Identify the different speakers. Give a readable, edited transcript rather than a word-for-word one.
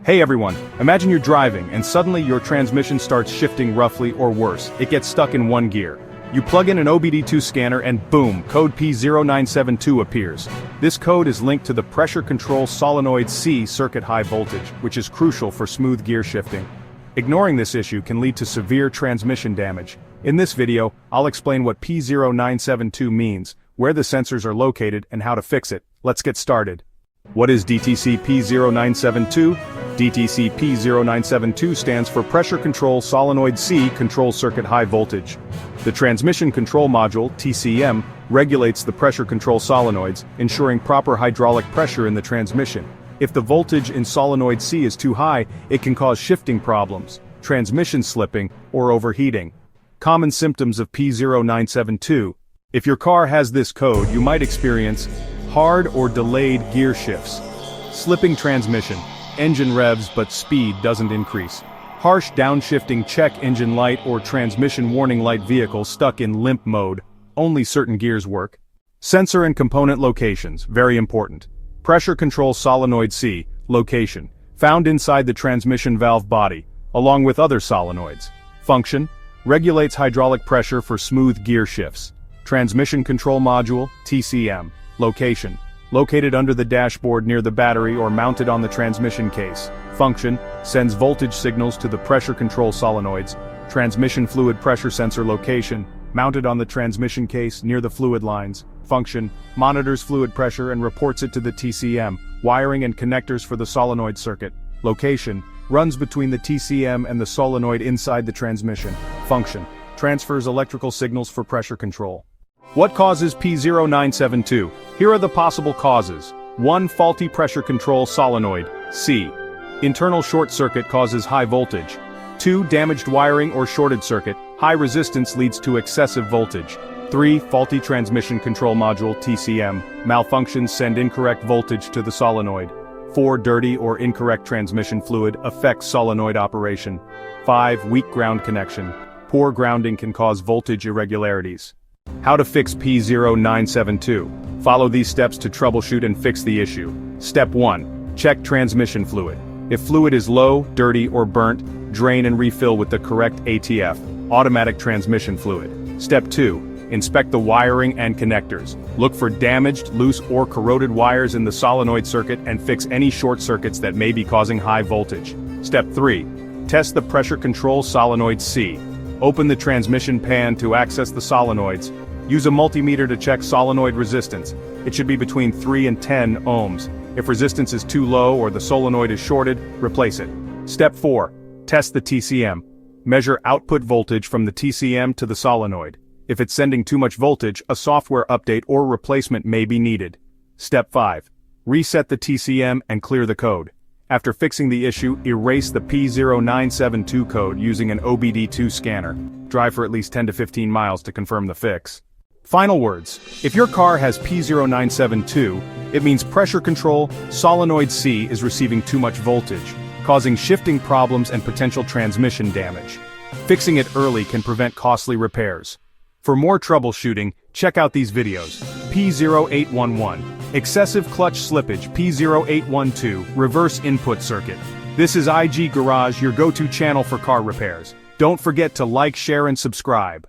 Speaker 1: Hey everyone, imagine you're driving and suddenly your transmission starts shifting roughly or worse, it gets stuck in one gear. You plug in an OBD-II scanner and boom, code P0972 appears. This code is linked to the pressure control solenoid C circuit high voltage, which is crucial for smooth gear shifting. Ignoring this issue can lead to severe transmission damage. In this video, I'll explain what P0972 means, where the sensors are located and how to fix it. Let's get started. What is DTC P0972? DTC P0972 stands for Pressure Control Solenoid C Control Circuit High Voltage. The Transmission Control Module, TCM, regulates the pressure control solenoids, ensuring proper hydraulic pressure in the transmission. If the voltage in solenoid C is too high, it can cause shifting problems, transmission slipping, or overheating. Common symptoms of P0972. If your car has this code, you might experience hard or delayed gear shifts, slipping transmission, engine revs but speed doesn't increase, harsh downshifting check engine light or transmission warning light vehicle stuck in limp mode, only certain gears work. Sensor and component locations, very important. Pressure control solenoid C, location, found inside the transmission valve body, along with other solenoids. Function, regulates hydraulic pressure for smooth gear shifts. Transmission control module, TCM. Location, located under the dashboard near the battery or mounted on the transmission case. Function, sends voltage signals to the pressure control solenoids. Transmission fluid pressure sensor location, mounted on the transmission case near the fluid lines. Function, monitors fluid pressure and reports it to the TCM. Wiring and connectors for the solenoid circuit. Location, runs between the TCM and the solenoid inside the transmission. Function, transfers electrical signals for pressure control. What causes P0972? Here are the possible causes. 1. Faulty pressure control solenoid, C. Internal short circuit causes high voltage. 2. Damaged wiring or shorted circuit, high resistance leads to excessive voltage. 3. Faulty transmission control module, TCM, malfunctions send incorrect voltage to the solenoid. 4. Dirty or incorrect transmission fluid affects solenoid operation. 5. Weak ground connection. Poor grounding can cause voltage irregularities. How to fix P0972. Follow these steps to troubleshoot and fix the issue. Step 1. Check transmission fluid. If fluid is low, dirty, or burnt, drain and refill with the correct ATF, automatic transmission fluid. Step 2. Inspect the wiring and connectors. Look for damaged, loose, or corroded wires in the solenoid circuit and fix any short circuits that may be causing high voltage. Step 3. Test the pressure control solenoid C. Open the transmission pan to access the solenoids. Use a multimeter to check solenoid resistance. It should be between 3 and 10 ohms. If resistance is too low or the solenoid is shorted, replace it. Step 4. Test the TCM. Measure output voltage from the TCM to the solenoid. If it's sending too much voltage, a software update or replacement may be needed. Step 5. Reset the TCM and clear the code. After fixing the issue, erase the P0972 code using an OBD-II scanner. Drive for at least 10 to 15 miles to confirm the fix. Final words. If your car has P0972, it means pressure control solenoid C is receiving too much voltage, causing shifting problems and potential transmission damage. Fixing it early can prevent costly repairs. For more troubleshooting, check out these videos. P0811. Excessive clutch slippage, P0812, reverse input circuit. This is IG Garage, your go-to channel for car repairs. Don't forget to like, share and subscribe.